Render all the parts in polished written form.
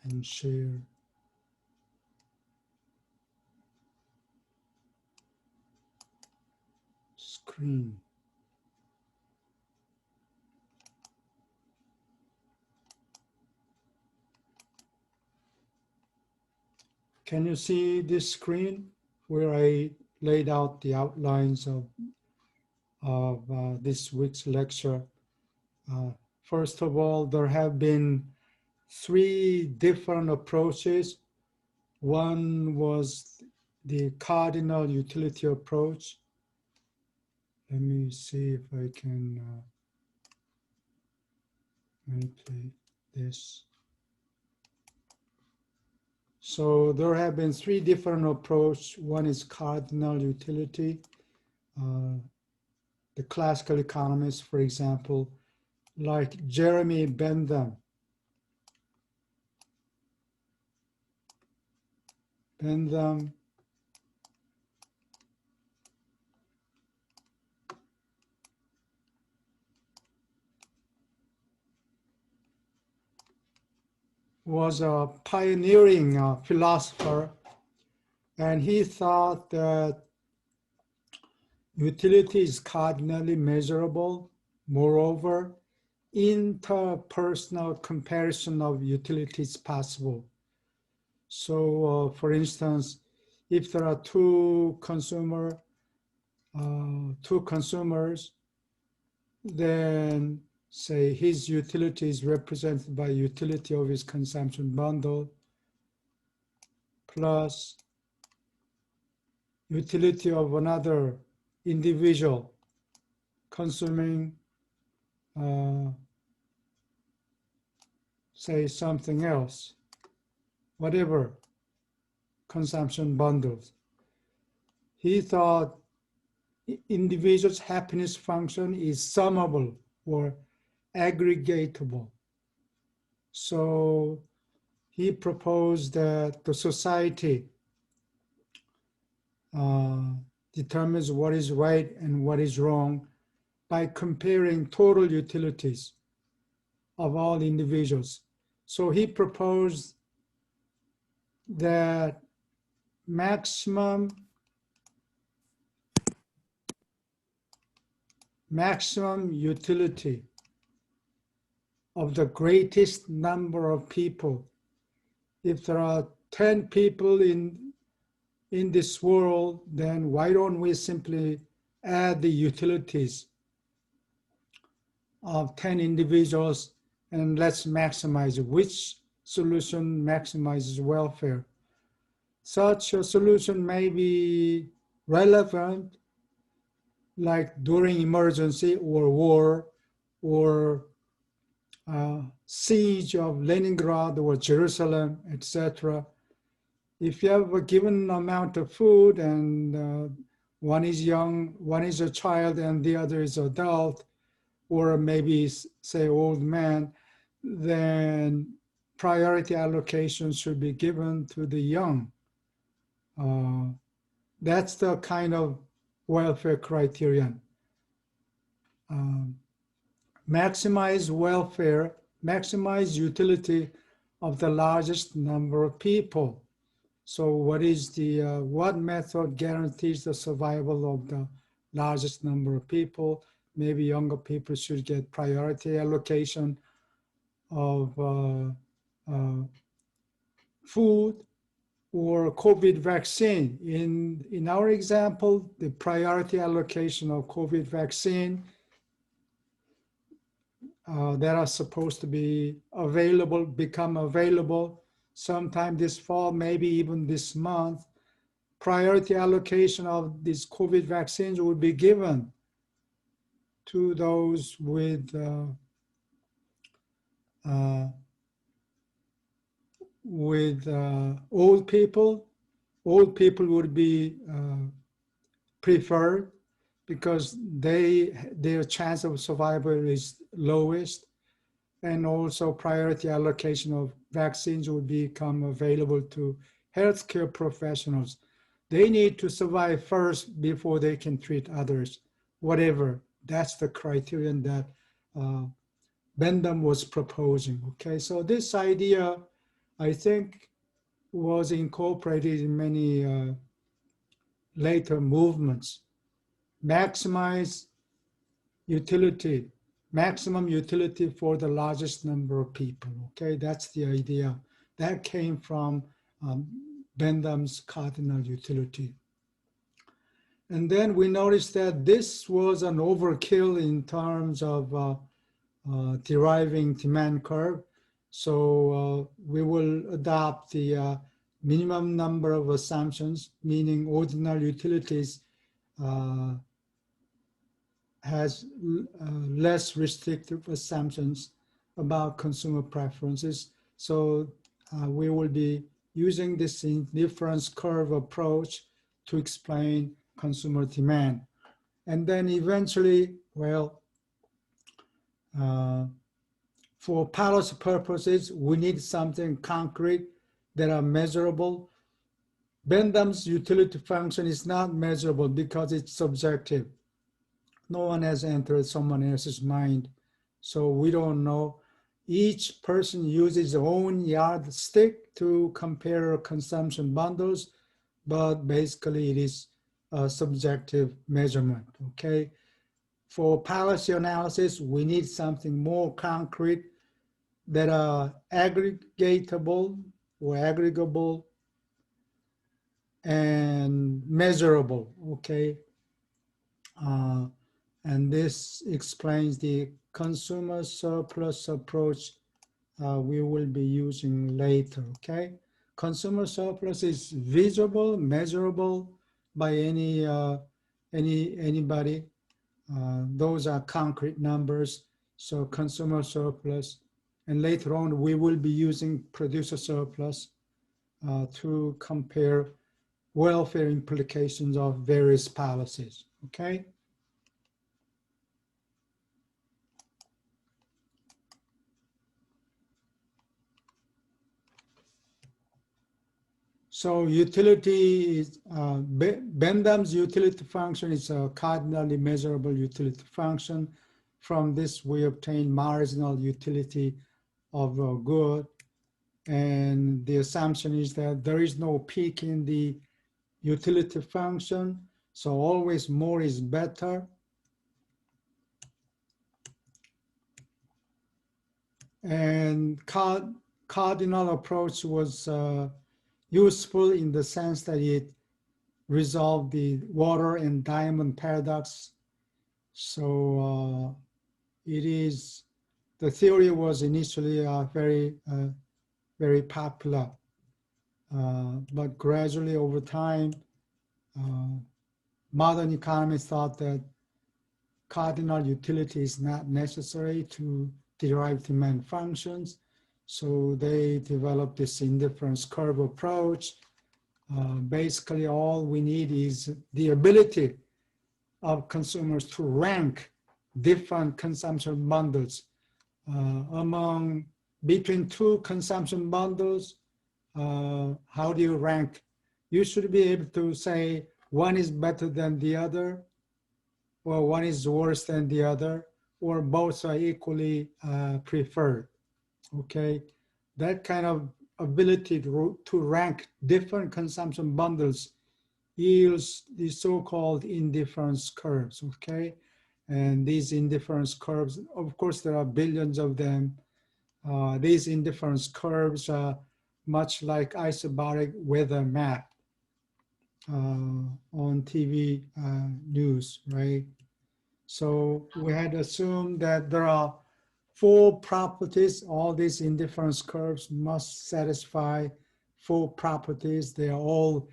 and share screen. Can you see this screen where I laid out the outlines of this week's lecture? First of all, there have been 3 different approaches. One was the cardinal utility approach. Let me see if I can manipulate this. So there have been 3 different approaches. One is cardinal utility. The classical economists, for example, like Jeremy Bentham. Bentham was a pioneering philosopher, and he thought that utility is cardinally measurable. Moreover, interpersonal comparison of utility is possible. So, for instance, if there are two consumers, then say his utility is represented by utility of his consumption bundle plus utility of another individual consuming, say something else, whatever consumption bundles. He thought individual's happiness function is summable or aggregatable. So he proposed that the society determines what is right and what is wrong by comparing total utilities of all individuals. So he proposed that maximum utility of the greatest number of people. If there are 10 people in this world, then why don't we simply add the utilities of 10 individuals and let's maximize it. Which solution maximizes welfare? Such a solution may be relevant like during emergency or war or siege of Leningrad or Jerusalem, etc. If you have a given amount of food and one is young, one is a child and the other is adult, or maybe say old man, then priority allocation should be given to the young. That's the kind of welfare criterion. Maximize welfare, maximize utility of the largest number of people. So what is the, what method guarantees the survival of the largest number of people? Maybe younger people should get priority allocation of food or COVID vaccine. In our example, the priority allocation of COVID vaccine that are supposed to be available, become available sometime this fall, maybe even this month. Priority allocation of these COVID vaccines will be given to those with old people. Old people would be preferred because their chance of survival is lowest, and also priority allocation of vaccines would become available to healthcare professionals. They need to survive first before they can treat others, whatever. That's the criterion that Bentham was proposing, okay? So this idea I think was incorporated in many later movements. Maximize utility, maximum utility for the largest number of people. Okay, that's the idea. That came from Bendham's cardinal utility. And then we noticed that this was an overkill in terms of deriving demand curve. So we will adopt the minimum number of assumptions, meaning ordinal utilities has less restrictive assumptions about consumer preferences. So we will be using this indifference curve approach to explain consumer demand. And then eventually, well, for policy purposes, we need something concrete that are measurable. Bendham's utility function is not measurable because it's subjective. No one has entered someone else's mind, so we don't know. Each person uses their own yardstick to compare consumption bundles, but basically it is a subjective measurement, okay? For policy analysis, we need something more concrete that are aggregatable or aggregable and measurable, okay? And this explains the consumer surplus approach we will be using later, okay? Consumer surplus is visible, measurable by anybody. Those are concrete numbers. So consumer surplus, and later on we will be using producer surplus to compare welfare implications of various policies, okay? So utility is, Bendham's utility function is a cardinally measurable utility function. From this, we obtain marginal utility of a good. And the assumption is that there is no peak in the utility function. So always more is better. And cardinal approach was useful in the sense that it resolved the water and diamond paradox. So the theory was initially very popular, but gradually over time, modern economists thought that cardinal utility is not necessary to derive demand functions. So they developed this indifference curve approach. Basically, all we need is the ability of consumers to rank different consumption bundles. Between two consumption bundles, how do you rank? You should be able to say one is better than the other, or one is worse than the other, or both are equally preferred. Okay, that kind of ability to rank different consumption bundles yields the so-called indifference curves, okay? And these indifference curves, of course, there are billions of them. These indifference curves are much like isobaric weather map on TV news, right? So we had assumed that there are 4 properties. All these indifference curves must satisfy 4 properties. They are all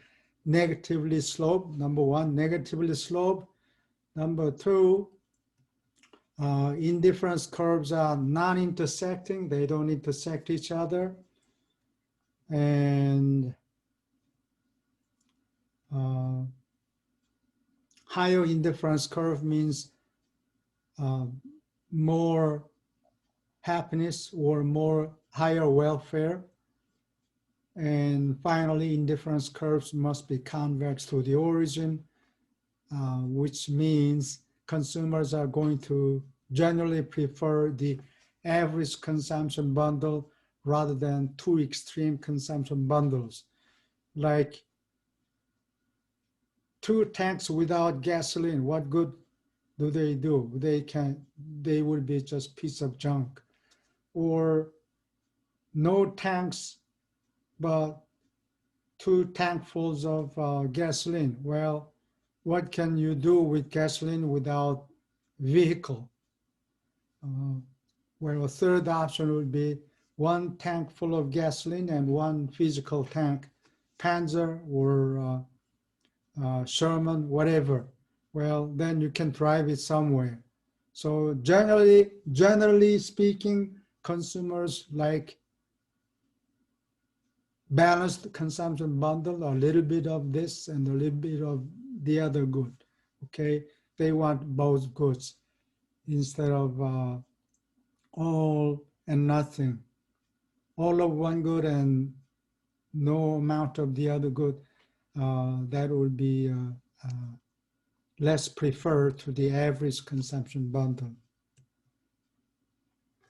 negatively sloped. Number 1, negatively sloped. Number 2, indifference curves are non-intersecting. They don't intersect each other. And higher indifference curve means more happiness or more higher welfare. And finally, indifference curves must be convex to the origin, which means consumers are going to generally prefer the average consumption bundle rather than two extreme consumption bundles. Like two tanks without gasoline, what good do? They will be just piece of junk. Or no tanks, but two tankfuls of gasoline. Well, what can you do with gasoline without vehicle? Well, a third option would be one tank full of gasoline and one physical tank, Panzer or Sherman, whatever. Well, then you can drive it somewhere. So generally speaking, consumers like balanced consumption bundle, a little bit of this and a little bit of the other good. Okay, they want both goods instead of all and nothing. All of one good and no amount of the other good. That would be less preferred to the average consumption bundle.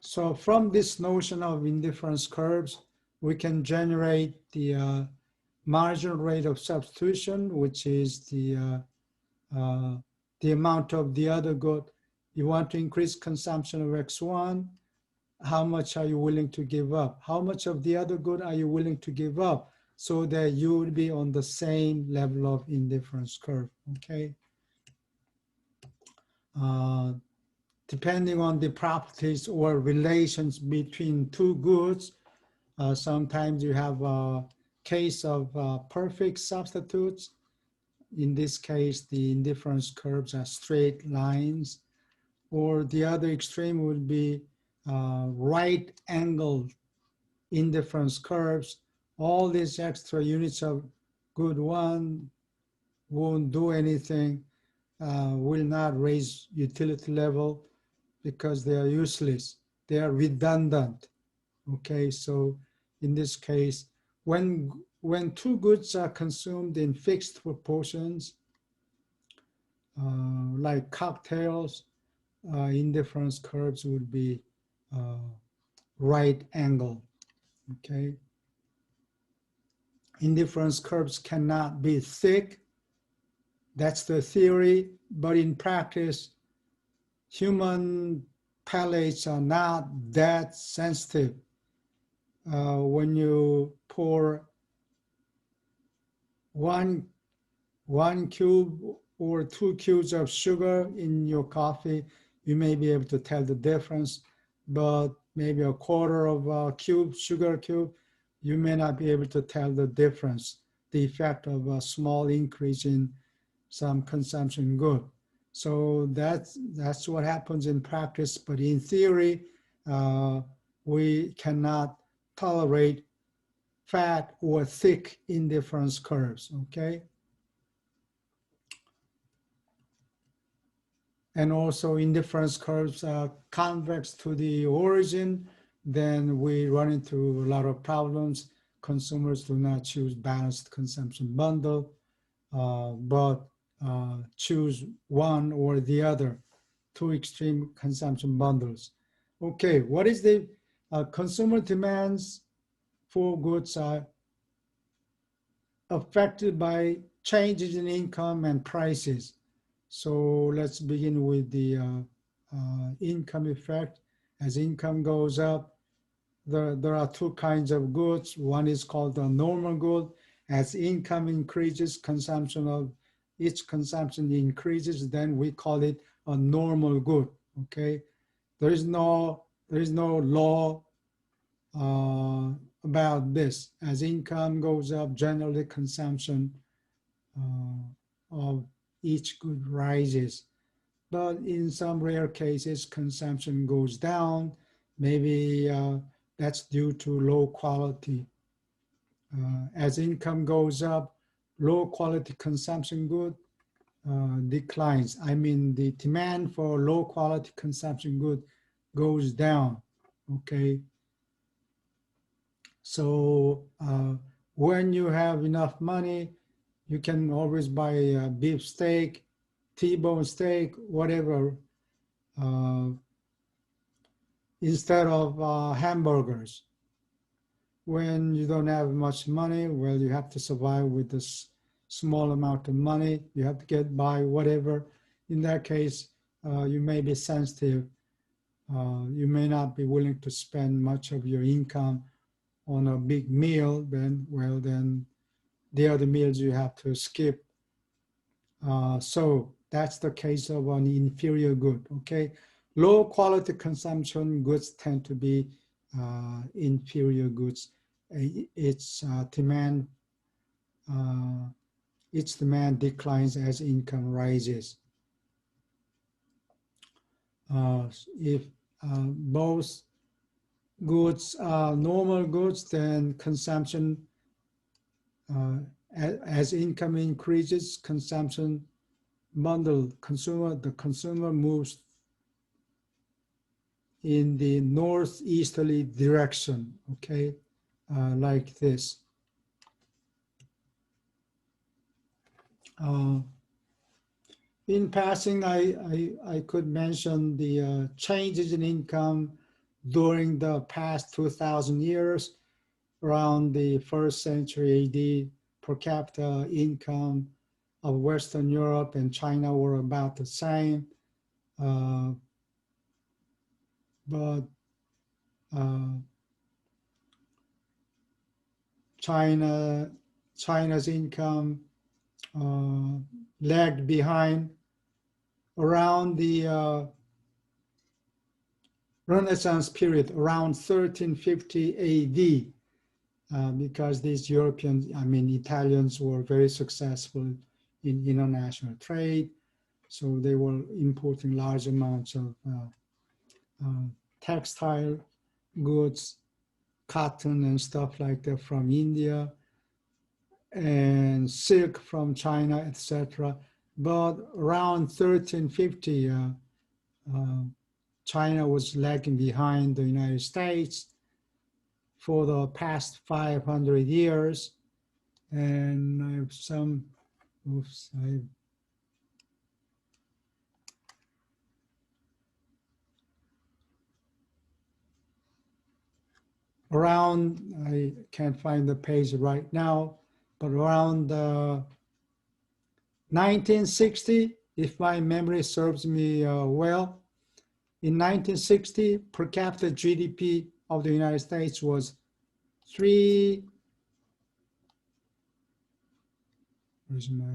So from this notion of indifference curves, we can generate the marginal rate of substitution, which is the amount of the other good. You want to increase consumption of X1, how much are you willing to give up? How much of the other good are you willing to give up so that you will be on the same level of indifference curve, okay? Depending on the properties or relations between two goods, sometimes you have a case of perfect substitutes. In this case, the indifference curves are straight lines, or the other extreme would be right angled indifference curves. All these extra units of good one won't do anything, will not raise utility level because they are useless. They are redundant. Okay, so in this case, when two goods are consumed in fixed proportions, like cocktails, indifference curves would be right angle. Okay, indifference curves cannot be thick. That's the theory, but in practice, human palates are not that sensitive. When you pour one cube or 2 cubes of sugar in your coffee, you may be able to tell the difference, but maybe a quarter of a sugar cube, you may not be able to tell the difference, the effect of a small increase in some consumption good. So that's what happens in practice, but in theory, we cannot tolerate fat or thick indifference curves, okay? And also indifference curves are convex to the origin, then we run into a lot of problems. Consumers do not choose balanced consumption bundle, but choose one or the other, two extreme consumption bundles. Okay, what is the consumer demands for goods are affected by changes in income and prices. So let's begin with the income effect. As income goes up, there are two kinds of goods. One is called a normal good. As income increases, each consumption increases, then we call it a normal good, okay? There is no law about this. As income goes up, generally consumption of each good rises. But in some rare cases, consumption goes down. Maybe that's due to low quality. As income goes up, low quality consumption good declines. I mean, the demand for low quality consumption good goes down, okay? So when you have enough money, you can always buy a beef steak, T-bone steak, whatever, instead of hamburgers. when you don't have much money, well, you have to survive with this small amount of money. You have to get by whatever. In that case, you may be sensitive. You may not be willing to spend much of your income on a big meal. Then, well, then the other meals you have to skip. So that's the case of an inferior good, okay? Low quality consumption goods tend to be inferior goods. Its demand declines as income rises. If both goods are normal goods, then consumption, as income increases, consumption bundle the consumer moves in the northeasterly direction, okay, like this. In passing, I could mention the changes in income during the past 2,000 years. Around the 1st century AD, per capita income of Western Europe and China were about the same. But China's income lagged behind around the Renaissance period, around 1350 AD, because these Europeans, Italians were very successful in international trade. So they were importing large amounts of textile goods, cotton and stuff like that from India, and silk from China, etc. But around 1350, China was lagging behind the United States for the past 500 years. And I have some, around, I can't find the page right now, but around 1960, if my memory serves me well, in 1960, per capita GDP of the United States was where's my,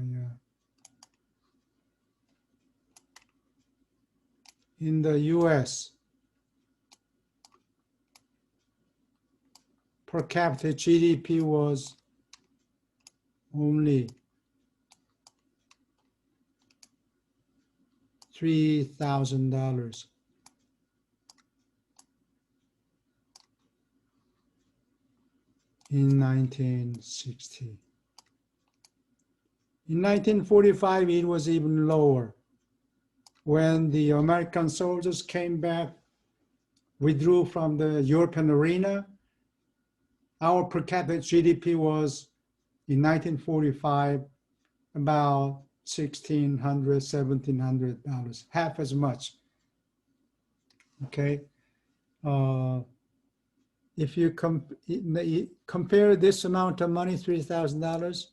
in the US, per capita GDP was only $3,000. In 1960. In 1945, it was even lower. When the American soldiers came back, withdrew from the European arena, our per capita GDP was, in 1945, about $1,600, $1,700, half as much, okay? If you compare this amount of money, $3,000,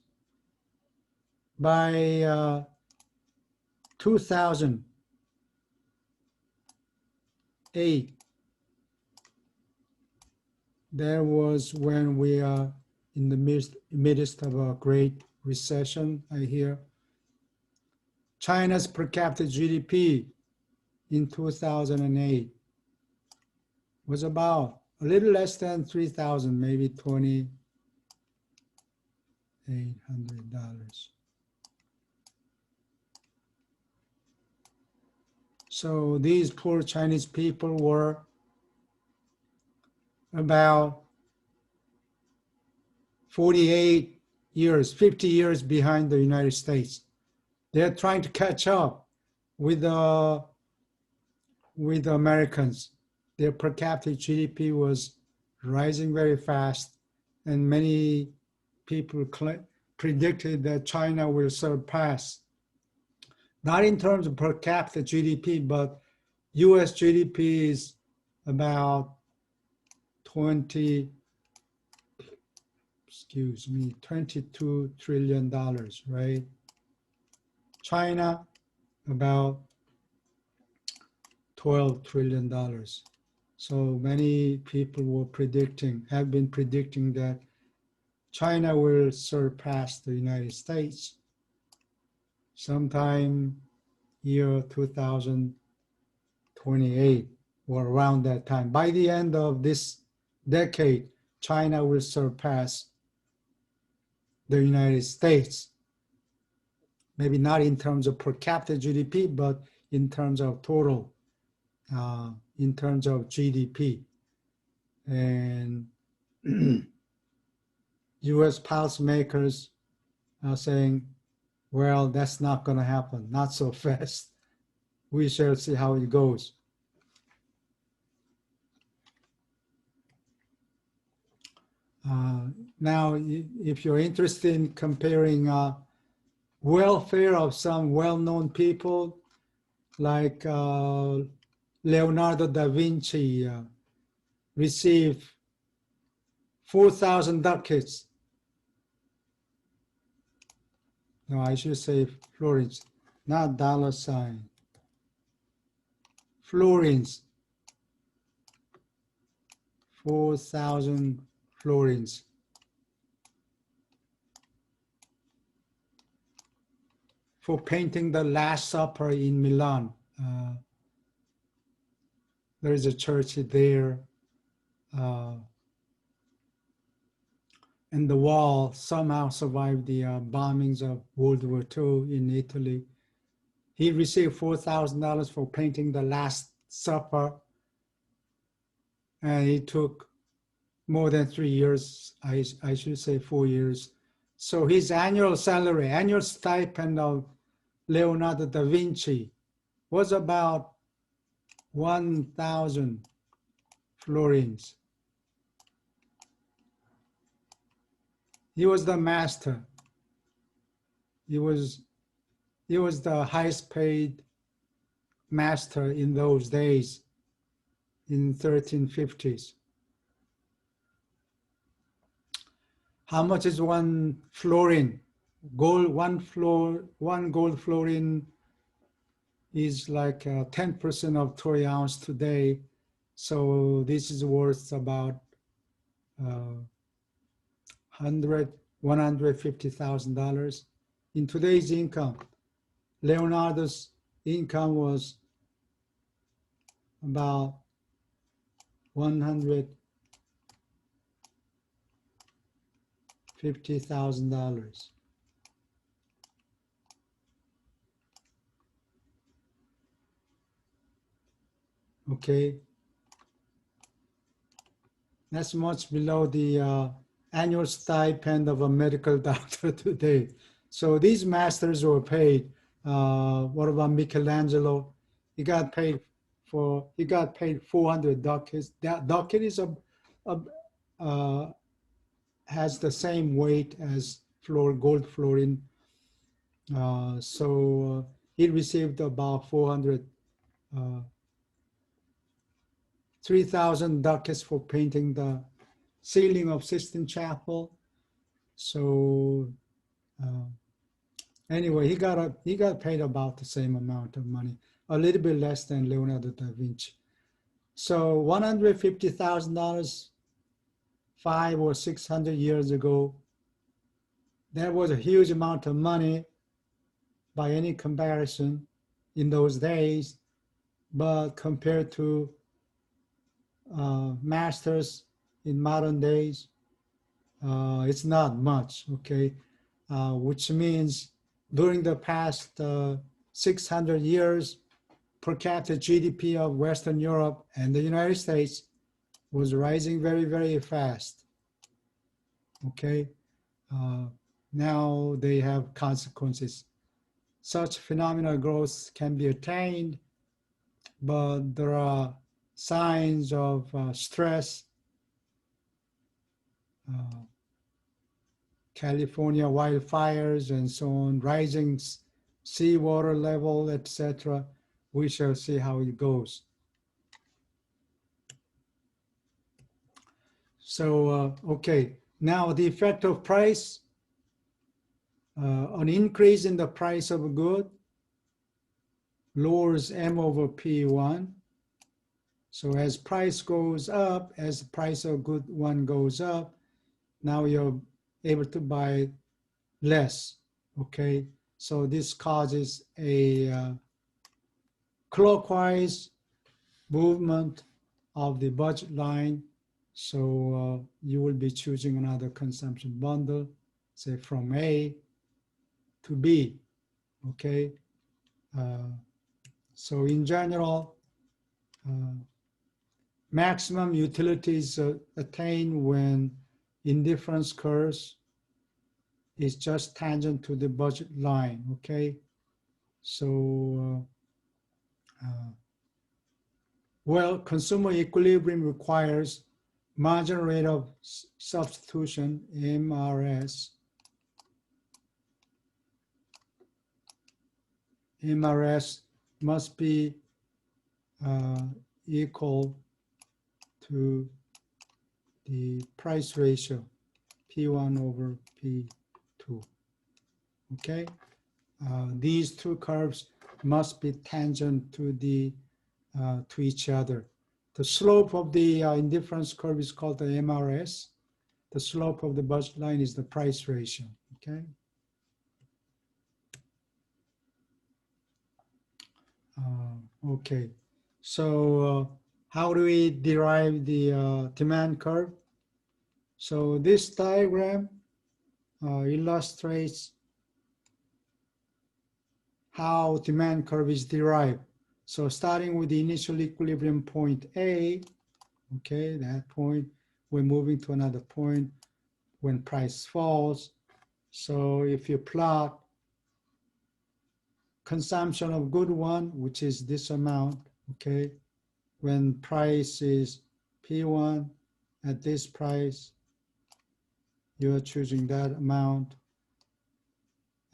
by 2008, there was when we are in the midst of a great recession, I hear. China's per capita GDP in 2008 was about a little less than 3,000, maybe $2,800. So these poor Chinese people were about 48 years, 50 years behind the United States. They're trying to catch up with the Americans. Their per capita GDP was rising very fast, and many people predicted that China will surpass, not in terms of per capita GDP, but US GDP is about 20 excuse me, $22 trillion, right? China, about $12 trillion. So many people have been predicting that China will surpass the United States sometime year 2028 or around that time. By the end of this decade, China will surpass the United States. Maybe not in terms of per capita GDP, but in terms of total, in terms of GDP. And US policymakers are saying, well, that's not going to happen, not so fast. We shall see how it goes. Now, if you're interested in comparing welfare of some well-known people, like Leonardo da Vinci received 4,000 ducats. No, I should say florins, not dollar sign. Florins, 4,000 florins. For painting the Last Supper in Milan. There is a church there. And the wall somehow survived the bombings of World War II in Italy. He received $4,000 for painting the Last Supper. And it took more than 3 years, I should say 4 years. So his annual salary, annual stipend of Leonardo da Vinci was about 1,000 florins. He was the master. He was the highest paid master in those days, in 1350s. How much is one florin? One gold florin is like 10% of troy ounce today. So this is worth about $150,000. In today's income, Leonardo's income was about $150,000. Okay, that's much below the annual stipend of a medical doctor today. So these masters were paid. What about Michelangelo? He got paid 400 ducats. That ducat is has the same weight as gold florin. So he received about 3,000 ducats for painting the ceiling of Sistine Chapel. So anyway, he got paid about the same amount of money, a little bit less than Leonardo da Vinci. So $150,000 500 or 600 years ago, that was a huge amount of money by any comparison in those days. But compared to masters in modern days, it's not much, okay? Which means during the past 600 years, per capita GDP of Western Europe and the United States was rising very, very fast, okay? Now they have consequences. Such phenomenal growth can be attained, but there are signs of stress. California wildfires and so on, rising seawater level, etc. We shall see how it goes. So, okay, Now the effect of price, an increase in the price of a good lowers M over P1. So as price goes up, as the price of good one goes up, now you're able to buy less, okay? So this causes a clockwise movement of the budget line. So you will be choosing another consumption bundle, say from A to B, okay? So in general, maximum utility is attained when indifference curves is just tangent to the budget line, okay? So, well, consumer equilibrium requires marginal rate of substitution, MRS. MRS must be equal to the price ratio, P1 over P2, okay? These two curves must be tangent to to each other. The slope of the indifference curve is called the MRS. The slope of the budget line is the price ratio, okay? Okay, so how do we derive the demand curve? So this diagram illustrates how demand curve is derived. So starting with the initial equilibrium point A, okay, that point, we're moving to another point when price falls. So if you plot consumption of good one, which is this amount, okay, when price is P1 at this price, you're choosing that amount.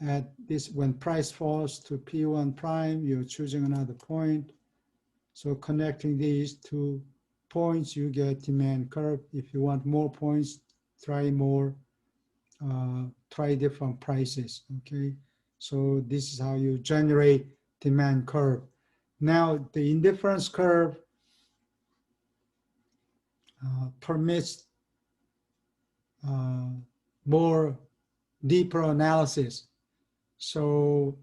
At this, when price falls to P1 prime, you're choosing another point. So connecting these two points, you get demand curve. If you want more points, try more, try different prices, okay? So this is how you generate demand curve. Now the indifference curve permits more deeper analysis. So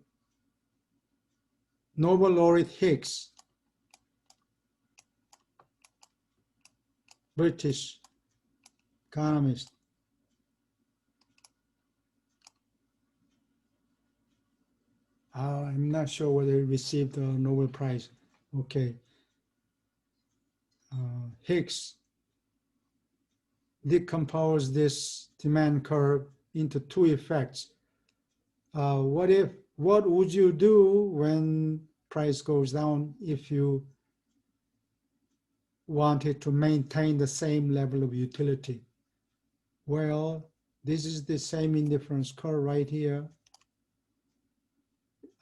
Nobel laureate Hicks, British economist, I'm not sure whether he received the Nobel Prize. Okay. Hicks decomposed this demand curve into two effects. What would you do when price goes down if you wanted to maintain the same level of utility? Well, this is the same indifference curve right here.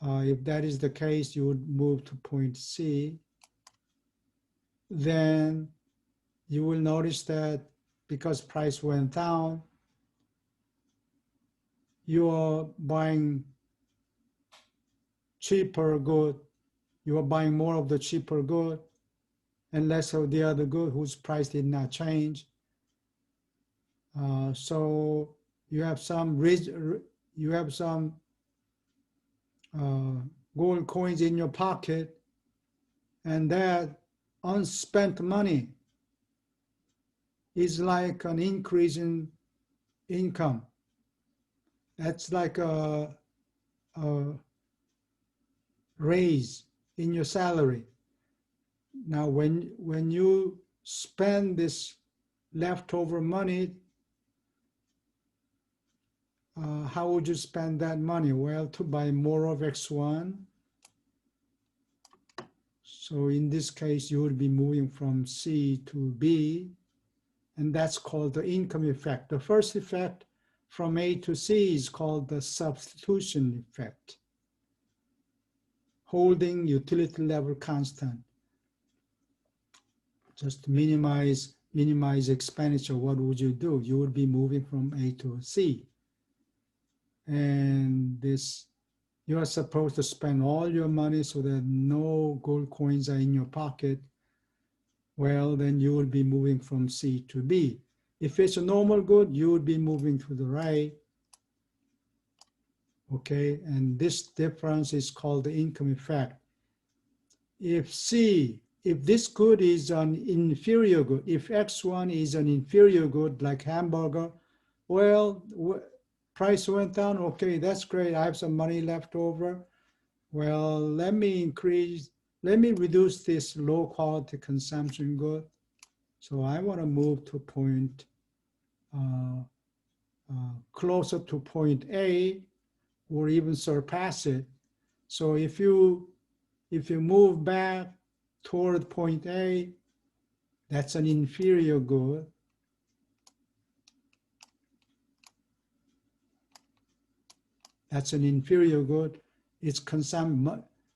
If that is the case, you would move to point C. Then you will notice that because price went down, you are buying cheaper good. You are buying more of the cheaper good and less of the other good whose price did not change. So you have some gold coins in your pocket, and that unspent money is like an increase in income. That's like a raise in your salary. Now, when you spend this leftover money, how would you spend that money? Well, to buy more of X1. So in this case, you would be moving from C to B, and that's called the income effect. The first effect from A to C is called the substitution effect, holding utility level constant, just to minimize minimize expenditure, what would you do? You would be moving from A to C. And this, you are supposed to spend all your money so that no gold coins are in your pocket. Well, then you will be moving from C to B. If it's a normal good, you would be moving to the right. Okay, and this difference is called the income effect. If this good is an inferior good, if X1 is an inferior good like hamburger, well, price went down, okay, that's great, I have some money left over. Well, let me reduce this low quality consumption good. So I want to move to point closer to point A or even surpass it. So if you move back toward point A, that's an inferior good. That's an inferior good. It's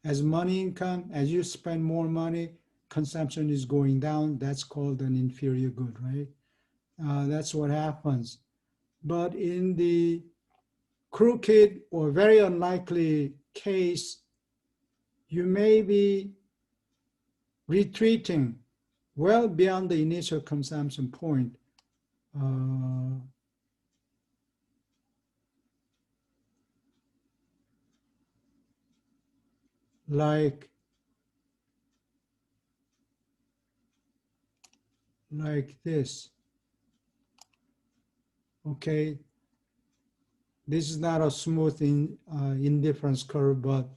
as money income, as you spend more money, consumption is going down. That's called an inferior good, right? That's what happens. But in the crooked or very unlikely case, you may be retreating well beyond the initial consumption point. Like this. Okay, this is not a smooth indifference curve, but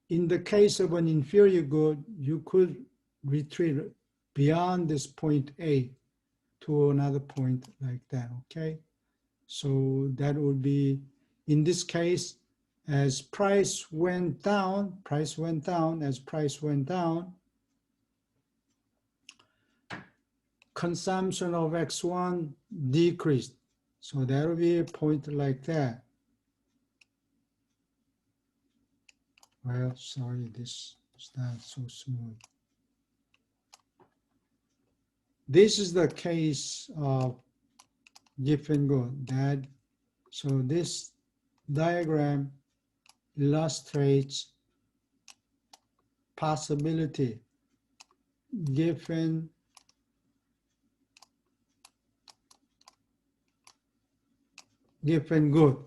in the case of an inferior good, you could retreat beyond this point A to another point like that, okay? So that would be, in this case, as price went down, consumption of X1 decreased. So that would be a point like that. Well, sorry, this is not so smooth. This is the case of given good. So this diagram illustrates possibility given good.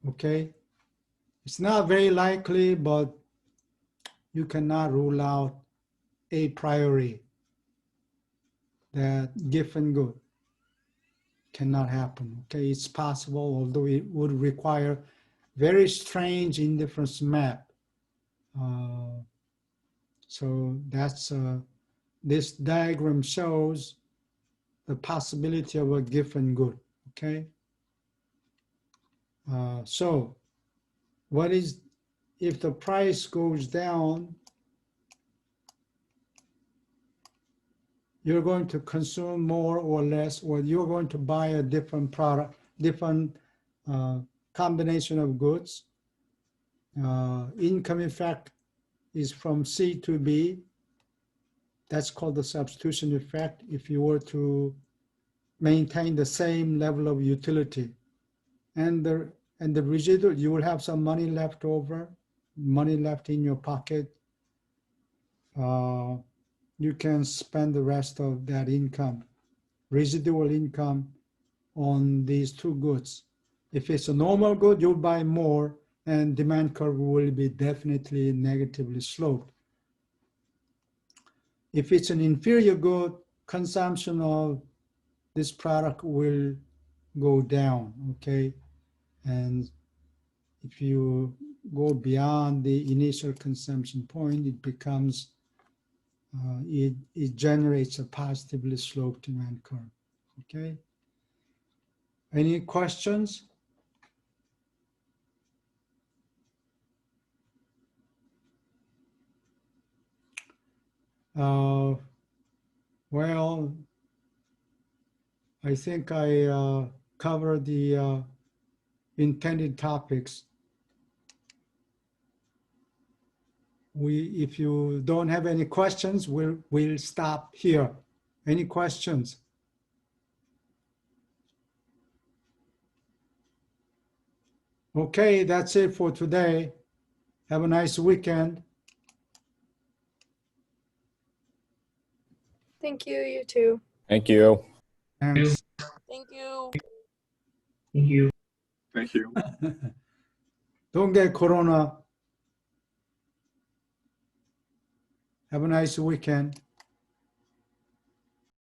Okay, it's not very likely, but you cannot rule out a priori that given good cannot happen. Okay, it's possible, although it would require very strange indifference map. So that's this diagram shows the possibility of a given good. Okay. So what is, if the price goes down, you're going to consume more or less, or you're going to buy a different product, different combination of goods. Income effect is from C to B. That's called the substitution effect. If you were to maintain the same level of utility, and the residual, you will have some money left over, money left in your pocket. You can spend the rest of that income, residual income, on these two goods. If it's a normal good, you'll buy more, and demand curve will be definitely negatively sloped. If it's an inferior good, consumption of this product will go down, okay? And if you go beyond the initial consumption point, it becomes, it generates a positively sloped demand curve, okay? Any questions? Well, I think I covered the intended topics. If you don't have any questions, we'll stop here. Any questions? Okay, that's it for today. Have a nice weekend. Thank you, you too. Thank you. Thanks. Thank you. Thank you. Thank you. Don't get corona. Have a nice weekend.